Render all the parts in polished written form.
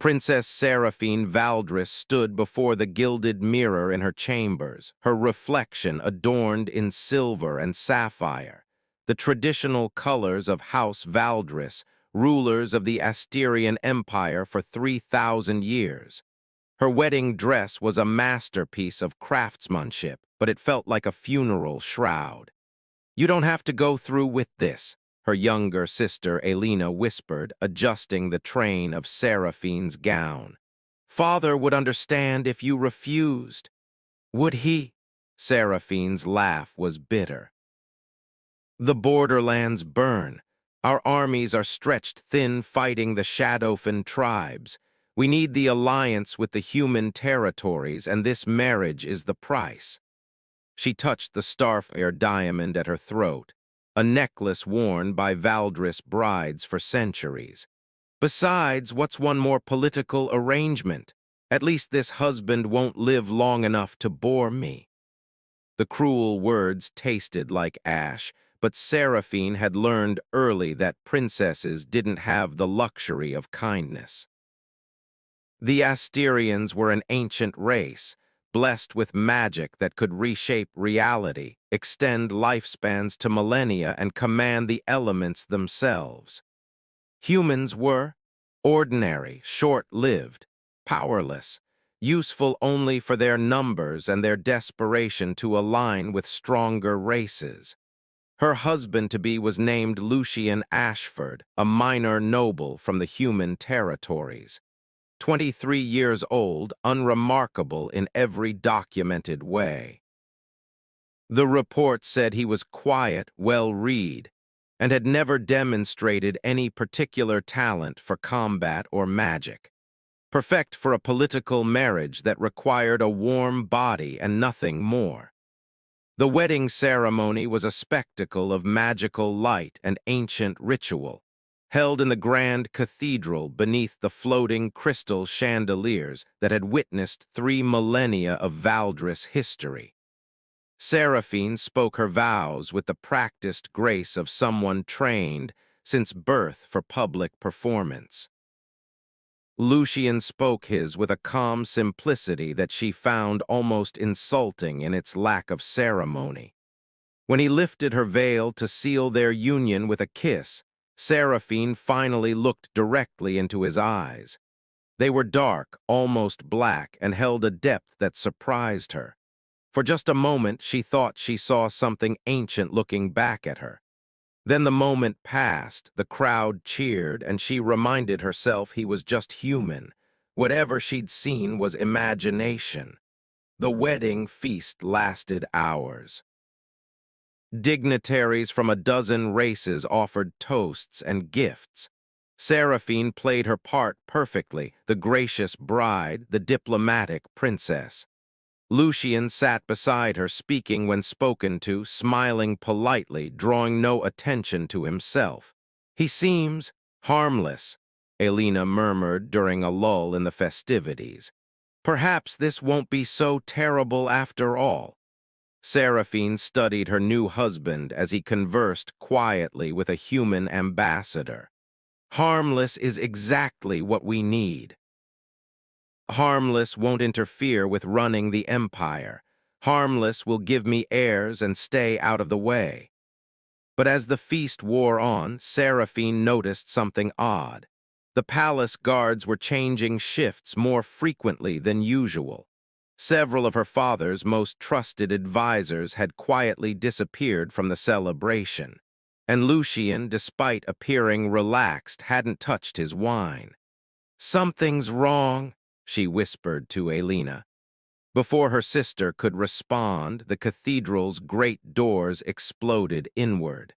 Princess Seraphine Valdris stood before the gilded mirror in her chambers, her reflection adorned in silver and sapphire, the traditional colors of House Valdris, rulers of the Asterian Empire for 3,000 years. Her wedding dress was a masterpiece of craftsmanship, but it felt like a funeral shroud. "You don't have to go through with this," her younger sister Elena whispered, adjusting the train of Seraphine's gown. "Father would understand if you refused." "Would he?" Seraphine's laugh was bitter. "The borderlands burn. Our armies are stretched thin fighting the Shadowfen tribes. We need the alliance with the human territories, and this marriage is the price." She touched the starfire diamond at her throat, a necklace worn by Valdris brides for centuries. "Besides, what's one more political arrangement? At least this husband won't live long enough to bore me." The cruel words tasted like ash, but Seraphine had learned early that princesses didn't have the luxury of kindness. The Asterians were an ancient race, blessed with magic that could reshape reality, extend lifespans to millennia, and command the elements themselves. Humans were ordinary, short-lived, powerless, useful only for their numbers and their desperation to align with stronger races. Her husband-to-be was named Lucian Ashford, a minor noble from the human territories. 23 years old, unremarkable in every documented way. The report said he was quiet, well-read, and had never demonstrated any particular talent for combat or magic. Perfect for a political marriage that required a warm body and nothing more. The wedding ceremony was a spectacle of magical light and ancient ritual, held in the grand cathedral beneath the floating crystal chandeliers that had witnessed 3 millennia of Valdris history. Seraphine spoke her vows with the practiced grace of someone trained since birth for public performance. Lucian spoke his with a calm simplicity that she found almost insulting in its lack of ceremony. When he lifted her veil to seal their union with a kiss, Seraphine finally looked directly into his eyes. They were dark, almost black, and held a depth that surprised her. For just a moment, she thought she saw something ancient looking back at her. Then the moment passed, the crowd cheered, and she reminded herself he was just human. Whatever she'd seen was imagination. The wedding feast lasted hours. Dignitaries from a dozen races offered toasts and gifts. Seraphine played her part perfectly, the gracious bride, the diplomatic princess. Lucian sat beside her, speaking when spoken to, smiling politely, drawing no attention to himself. "He seems harmless," Elena murmured during a lull in the festivities. "Perhaps this won't be so terrible after all." Seraphine studied her new husband as he conversed quietly with a human ambassador. "Harmless is exactly what we need. Harmless won't interfere with running the empire. Harmless will give me heirs and stay out of the way." But as the feast wore on, Seraphine noticed something odd. The palace guards were changing shifts more frequently than usual. Several of her father's most trusted advisors had quietly disappeared from the celebration, and Lucian, despite appearing relaxed, hadn't touched his wine. "Something's wrong," she whispered to Elena. Before her sister could respond, the cathedral's great doors exploded inward.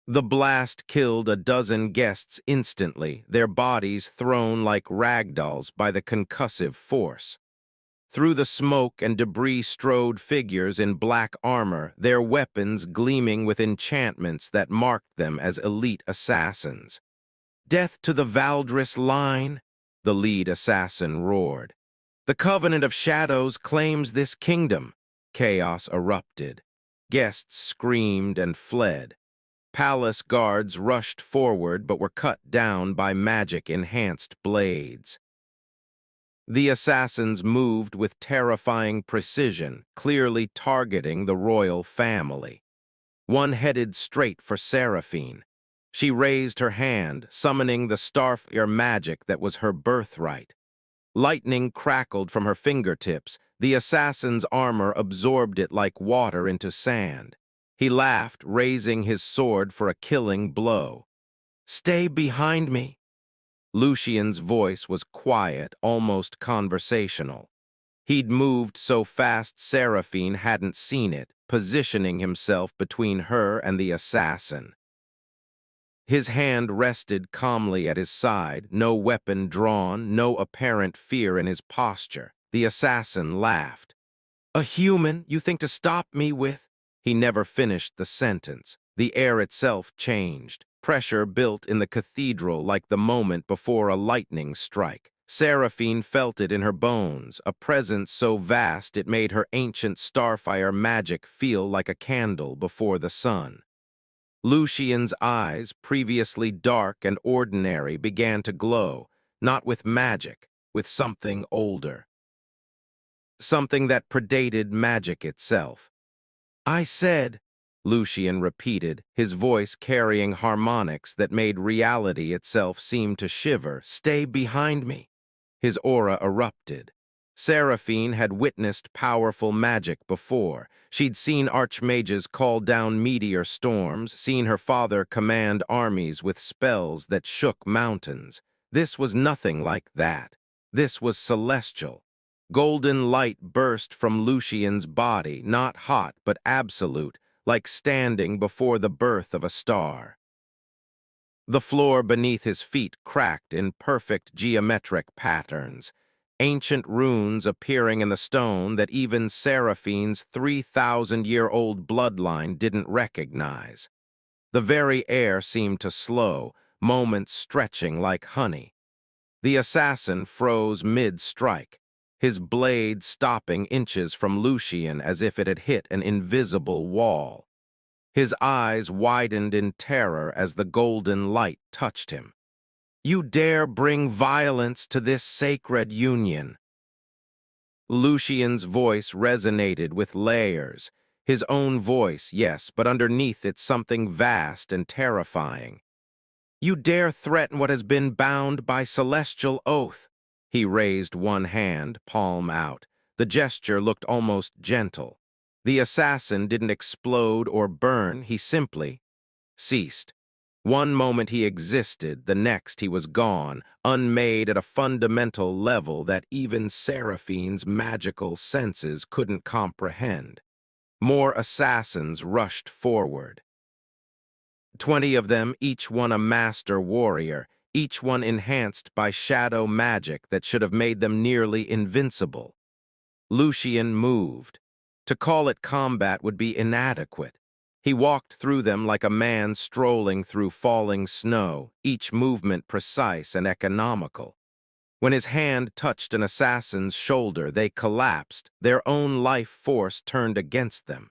The blast killed a dozen guests instantly, their bodies thrown like ragdolls by the concussive force. Through the smoke and debris strode figures in black armor, their weapons gleaming with enchantments that marked them as elite assassins. "Death to the Valdris line," the lead assassin roared. "The Covenant of Shadows claims this kingdom." Chaos erupted. Guests screamed and fled. Palace guards rushed forward but were cut down by magic-enhanced blades. The assassins moved with terrifying precision, clearly targeting the royal family. One headed straight for Seraphine. She raised her hand, summoning the Starfire magic that was her birthright. Lightning crackled from her fingertips. The assassin's armor absorbed it like water into sand. He laughed, raising his sword for a killing blow. "Stay behind me." Lucian's voice was quiet, almost conversational. He'd moved so fast Seraphine hadn't seen it, positioning himself between her and the assassin. His hand rested calmly at his side, no weapon drawn, no apparent fear in his posture. The assassin laughed. "A human you think to stop me with?" He never finished the sentence. The air itself changed. Pressure built in the cathedral like the moment before a lightning strike. Seraphine felt it in her bones, a presence so vast it made her ancient starfire magic feel like a candle before the sun. Lucian's eyes, previously dark and ordinary, began to glow, not with magic, with something older. Something that predated magic itself. "I said," Lucian repeated, his voice carrying harmonics that made reality itself seem to shiver, "stay behind me." His aura erupted. Seraphine had witnessed powerful magic before. She'd seen archmages call down meteor storms, seen her father command armies with spells that shook mountains. This was nothing like that. This was celestial. Golden light burst from Lucian's body, not hot but absolute, like standing before the birth of a star. The floor beneath his feet cracked in perfect geometric patterns, ancient runes appearing in the stone that even Seraphine's 3,000-year-old bloodline didn't recognize. The very air seemed to slow, moments stretching like honey. The assassin froze mid-strike, his blade stopping inches from Lucian as if it had hit an invisible wall. His eyes widened in terror as the golden light touched him. "You dare bring violence to this sacred union?" Lucian's voice resonated with layers. His own voice, yes, but underneath it something vast and terrifying. "You dare threaten what has been bound by celestial oath?" He raised one hand, palm out. The gesture looked almost gentle. The assassin didn't explode or burn, he simply ceased. One moment he existed, the next he was gone, unmade at a fundamental level that even Seraphine's magical senses couldn't comprehend. More assassins rushed forward. 20 of them, each one a master warrior, each one enhanced by shadow magic that should have made them nearly invincible. Lucian moved. To call it combat would be inadequate. He walked through them like a man strolling through falling snow, each movement precise and economical. When his hand touched an assassin's shoulder, they collapsed, their own life force turned against them.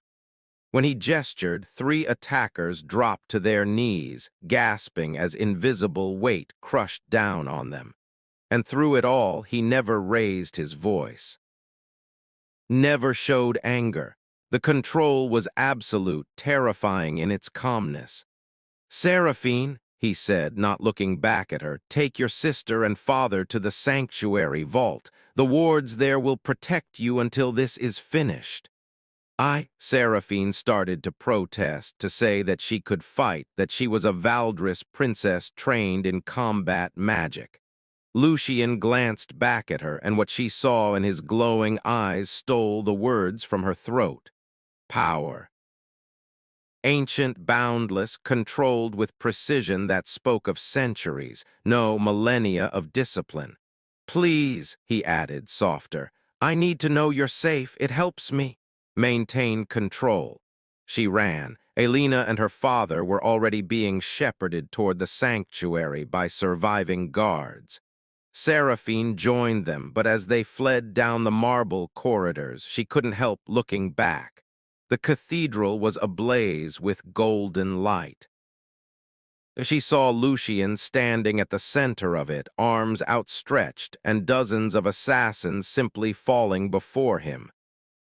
When he gestured, 3 attackers dropped to their knees, gasping as invisible weight crushed down on them. And through it all, he never raised his voice. Never showed anger. The control was absolute, terrifying in its calmness. "Seraphine," he said, not looking back at her, "take your sister and father to the sanctuary vault. The wards there will protect you until this is finished." Seraphine started to protest, to say that she could fight, that she was a Valdris princess trained in combat magic. Lucian glanced back at her, and what she saw in his glowing eyes stole the words from her throat. Power. Ancient, boundless, controlled with precision that spoke of centuries, no millennia of discipline. "Please," he added, softer, "I need to know you're safe. It helps me." Maintain control. She ran. Elena and her father were already being shepherded toward the sanctuary by surviving guards. Seraphine joined them, but as they fled down the marble corridors, she couldn't help looking back. The cathedral was ablaze with golden light. She saw Lucian standing at the center of it, arms outstretched, and dozens of assassins simply falling before him.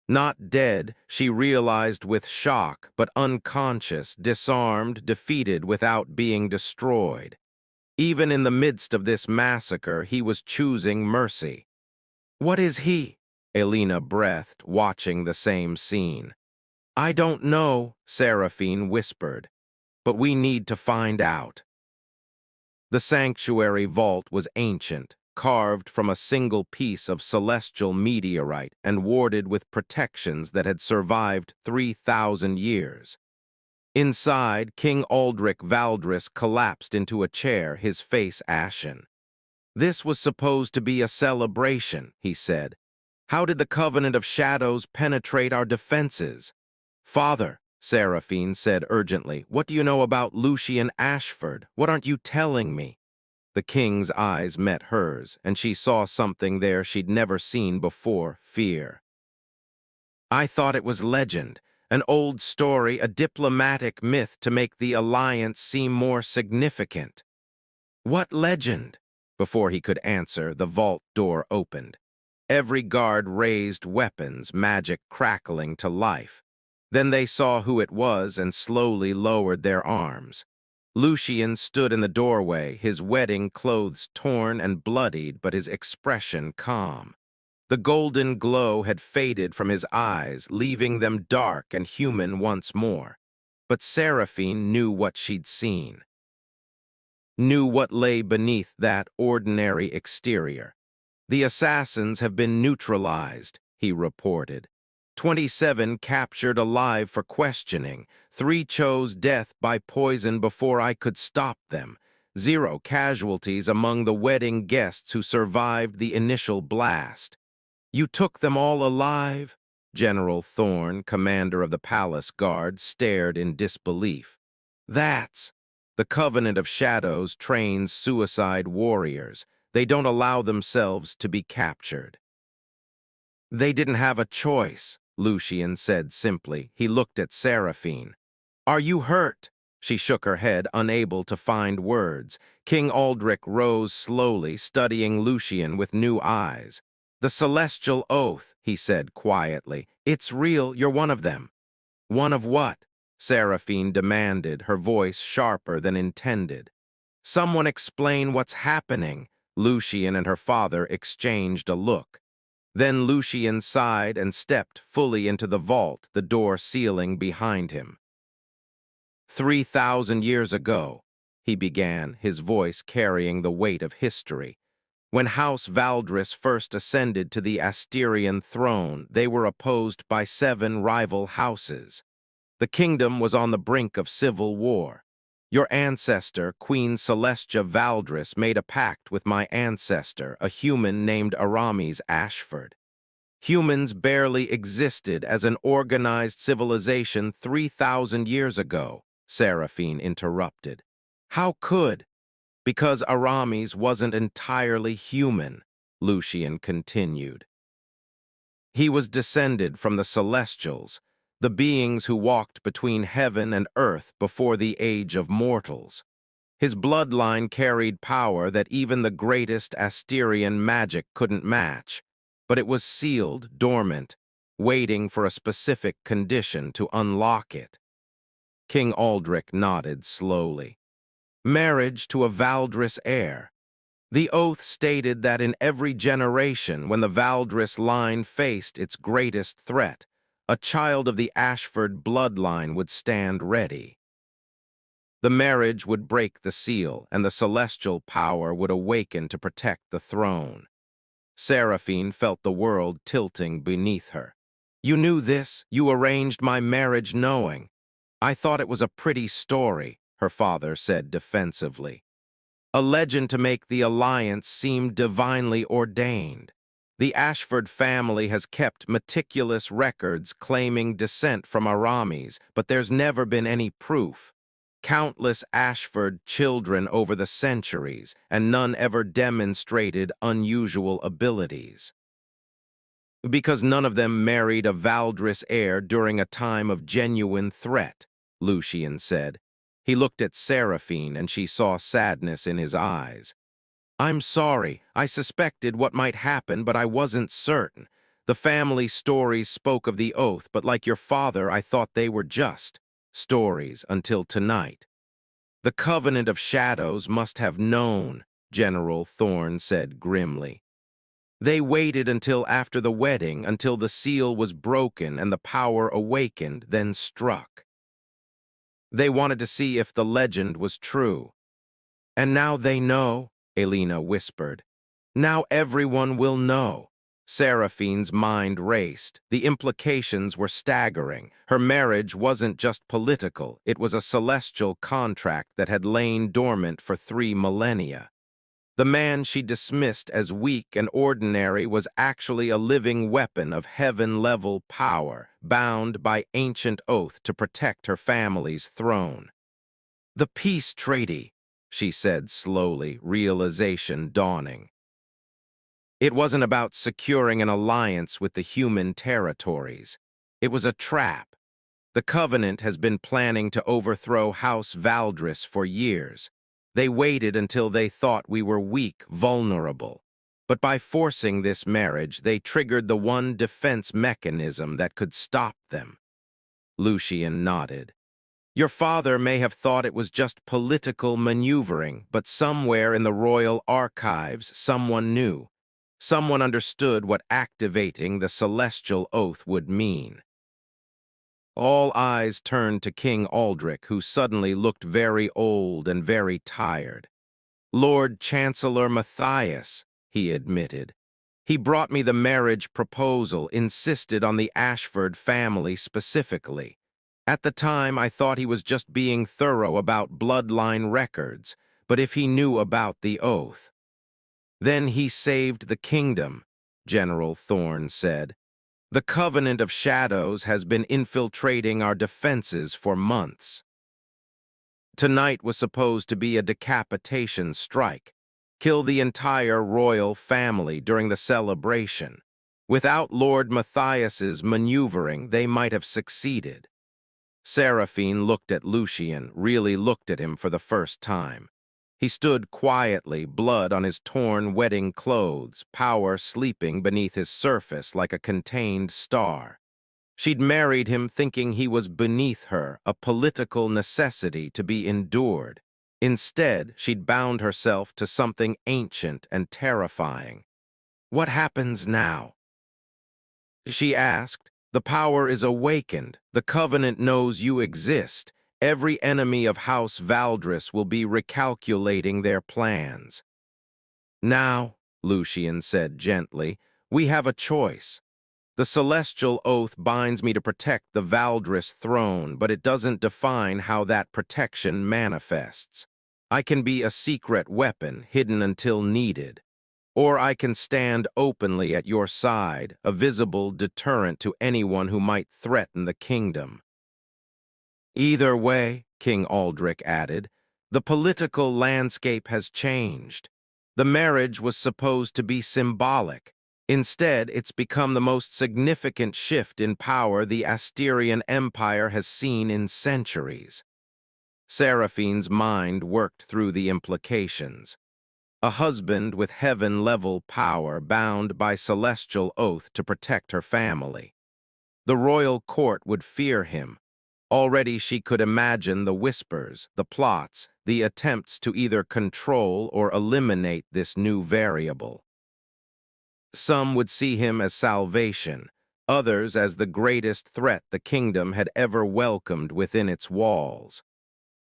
Not dead, she realized with shock, but unconscious, disarmed, defeated without being destroyed. Even in the midst of this massacre, he was choosing mercy. "What is he?" Elena breathed, watching the same scene. "I don't know," Seraphine whispered, "but we need to find out." The sanctuary vault was ancient, carved from a single piece of celestial meteorite and warded with protections that had survived 3,000 years. Inside, King Aldrich Valdris collapsed into a chair, his face ashen. "This was supposed to be a celebration," he said. "How did the Covenant of Shadows penetrate our defenses?" "Father," Seraphine said urgently, "what do you know about Lucian Ashford? What aren't you telling me?" The king's eyes met hers, and she saw something there she'd never seen before: fear. "I thought it was legend, an old story, a diplomatic myth to make the alliance seem more significant." "What legend?" Before he could answer, the vault door opened. Every guard raised weapons, magic crackling to life. Then they saw who it was and slowly lowered their arms. Lucian stood in the doorway, his wedding clothes torn and bloodied, but his expression calm. The golden glow had faded from his eyes, leaving them dark and human once more. But Seraphine knew what she'd seen, knew what lay beneath that ordinary exterior. "The assassins have been neutralized," he reported. 27 captured alive for questioning. 3 chose death by poison before I could stop them. 0 casualties among the wedding guests who survived the initial blast. "You took them all alive?" General Thorne, commander of the palace guard, stared in disbelief. "That's— The Covenant of Shadows trains suicide warriors. They don't allow themselves to be captured." "They didn't have a choice," Lucian said simply. He looked at Seraphine. "Are you hurt?" She shook her head, unable to find words. King Aldrich rose slowly, studying Lucian with new eyes. "The Celestial Oath," he said quietly. "It's real, you're one of them." "One of what?" Seraphine demanded, her voice sharper than intended. "Someone explain what's happening." Lucian and her father exchanged a look. Then Lucian sighed and stepped fully into the vault, the door sealing behind him. 3,000 years ago," he began, his voice carrying the weight of history. "When House Valdris first ascended to the Asterian throne, they were opposed by 7 rival houses. The kingdom was on the brink of civil war. Your ancestor, Queen Celestia Valdris, made a pact with my ancestor, a human named Aramis Ashford. Humans barely existed as an organized civilization 3,000 years ago," Seraphine interrupted. "How could?" "Because Aramis wasn't entirely human," Lucian continued. "He was descended from the Celestials, the beings who walked between heaven and earth before the age of mortals. His bloodline carried power that even the greatest Asterian magic couldn't match, but it was sealed, dormant, waiting for a specific condition to unlock it." King Aldrich nodded slowly. "Marriage to a Valdris heir. The oath stated that in every generation, when the Valdris line faced its greatest threat, a child of the Ashford bloodline would stand ready. The marriage would break the seal, and the celestial power would awaken to protect the throne." Seraphine felt the world tilting beneath her. "You knew this? You arranged my marriage knowing?" "I thought it was a pretty story," her father said defensively. "A legend to make the alliance seem divinely ordained. The Ashford family has kept meticulous records claiming descent from Aramis, but there's never been any proof. Countless Ashford children over the centuries, and none ever demonstrated unusual abilities. Because none of them married a Valdris heir during a time of genuine threat," Lucian said. He looked at Seraphine, and she saw sadness in his eyes. "I'm sorry. I suspected what might happen, but I wasn't certain. The family stories spoke of the oath, but like your father, I thought they were just stories until tonight." "The Covenant of Shadows must have known," General Thorne said grimly. "They waited until after the wedding, until the seal was broken and the power awakened, then struck. They wanted to see if the legend was true. And now they know," Elena whispered. "Now everyone will know." Seraphine's mind raced. The implications were staggering. Her marriage wasn't just political, it was a celestial contract that had lain dormant for 3 millennia. The man she dismissed as weak and ordinary was actually a living weapon of heaven-level power, bound by ancient oath to protect her family's throne. "The peace treaty," she said slowly, realization dawning. It wasn't about securing an alliance with the human territories. It was a trap. The Covenant has been planning to overthrow House Valdris for years. They waited until they thought we were weak, vulnerable. But by forcing this marriage, they triggered the one defense mechanism that could stop them. Lucian nodded. "Your father may have thought it was just political maneuvering, but somewhere in the royal archives, someone knew. Someone understood what activating the celestial oath would mean." All eyes turned to King Aldrich, who suddenly looked very old and very tired. "Lord Chancellor Matthias," he admitted. "He brought me the marriage proposal, insisted on the Ashford family specifically. At the time, I thought he was just being thorough about bloodline records, but if he knew about the oath—" "Then he saved the kingdom," General Thorne said. "The Covenant of Shadows has been infiltrating our defenses for months. Tonight was supposed to be a decapitation strike, kill the entire royal family during the celebration. Without Lord Matthias's maneuvering, they might have succeeded." Seraphine looked at Lucian, really looked at him for the first time. He stood quietly, blood on his torn wedding clothes, power sleeping beneath his surface like a contained star. She'd married him thinking he was beneath her, a political necessity to be endured. Instead, she'd bound herself to something ancient and terrifying. "What happens now?" she asked. "The power is awakened. The Covenant knows you exist. Every enemy of House Valdris will be recalculating their plans." "Now," Lucian said gently, "we have a choice. The celestial oath binds me to protect the Valdris throne, but it doesn't define how that protection manifests. I can be a secret weapon, hidden until needed. Or I can stand openly at your side, a visible deterrent to anyone who might threaten the kingdom." "Either way," King Aldrich added, "the political landscape has changed. The marriage was supposed to be symbolic. Instead, it's become the most significant shift in power the Asterian Empire has seen in centuries." Seraphine's mind worked through the implications. A husband with heaven-level power bound by celestial oath to protect her family. The royal court would fear him. Already she could imagine the whispers, the plots, the attempts to either control or eliminate this new variable. Some would see him as salvation, others as the greatest threat the kingdom had ever welcomed within its walls.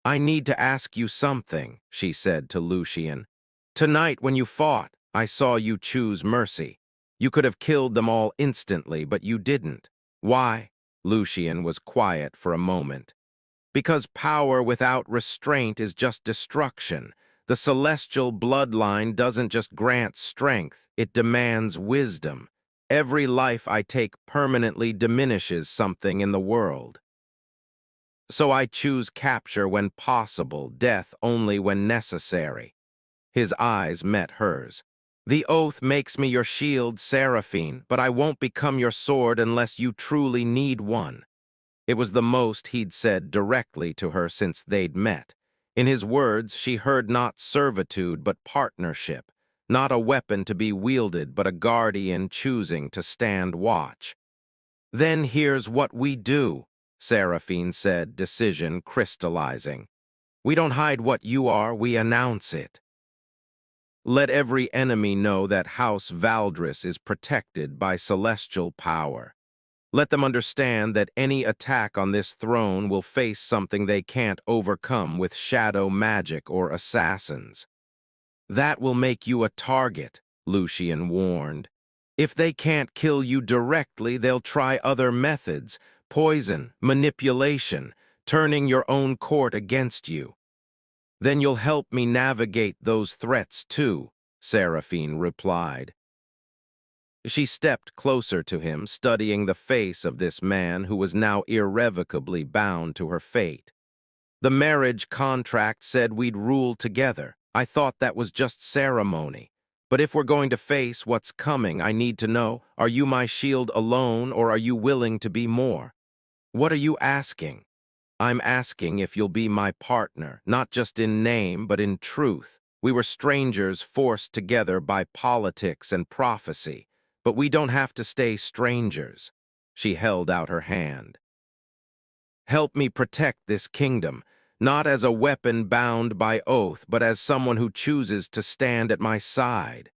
"I need to ask you something," she said to Lucian. "Tonight when you fought, I saw you choose mercy. You could have killed them all instantly, but you didn't. Why?" Lucian was quiet for a moment. "Because power without restraint is just destruction. The celestial bloodline doesn't just grant strength, it demands wisdom. Every life I take permanently diminishes something in the world. So I choose capture when possible, death only when necessary." His eyes met hers. "The oath makes me your shield, Seraphine, but I won't become your sword unless you truly need one." It was the most he'd said directly to her since they'd met. In his words, she heard not servitude but partnership, not a weapon to be wielded but a guardian choosing to stand watch. "Then here's what we do," Seraphine said, decision crystallizing. "We don't hide what you are, we announce it. Let every enemy know that House Valdris is protected by celestial power. Let them understand that any attack on this throne will face something they can't overcome with shadow magic or assassins. That will make you a target," Lucian warned. "If they can't kill you directly, they'll try other methods, poison, manipulation, turning your own court against you. Then you'll help me navigate those threats too," Seraphine replied. She stepped closer to him, studying the face of this man who was now irrevocably bound to her fate. "The marriage contract said we'd rule together. I thought that was just ceremony. But if we're going to face what's coming, I need to know, are you my shield alone or are you willing to be more? What are you asking?" "I'm asking if you'll be my partner, not just in name, but in truth. We were strangers forced together by politics and prophecy, but we don't have to stay strangers." She held out her hand. "Help me protect this kingdom, not as a weapon bound by oath, but as someone who chooses to stand at my side."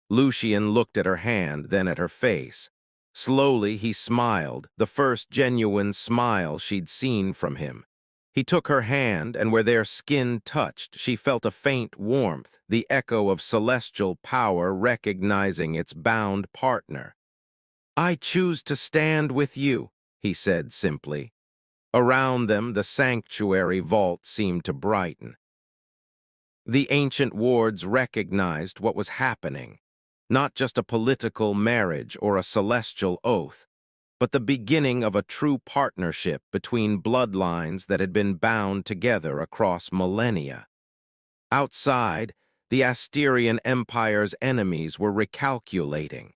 Lucian looked at her hand, then at her face. Slowly, he smiled, the first genuine smile she'd seen from him. He took her hand, and where their skin touched, she felt a faint warmth, the echo of celestial power recognizing its bound partner. "I choose to stand with you," he said simply. Around them, the sanctuary vault seemed to brighten. The ancient wards recognized what was happening, not just a political marriage or a celestial oath, but the beginning of a true partnership between bloodlines that had been bound together across millennia. Outside, the Asterian Empire's enemies were recalculating.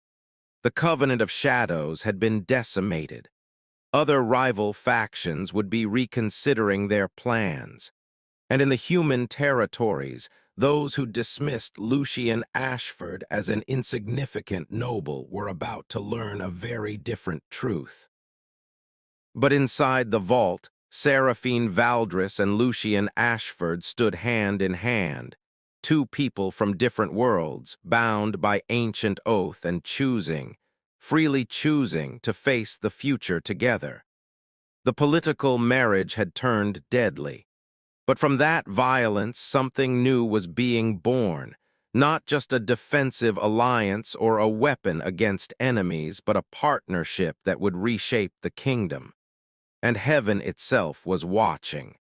The Covenant of Shadows had been decimated. Other rival factions would be reconsidering their plans. And in the human territories, those who dismissed Lucian Ashford as an insignificant noble were about to learn a very different truth. But inside the vault, Seraphine Valdris and Lucian Ashford stood hand in hand, two people from different worlds, bound by ancient oath and freely choosing to face the future together. The political marriage had turned deadly. But from that violence, something new was being born, not just a defensive alliance or a weapon against enemies, but a partnership that would reshape the kingdom. And heaven itself was watching.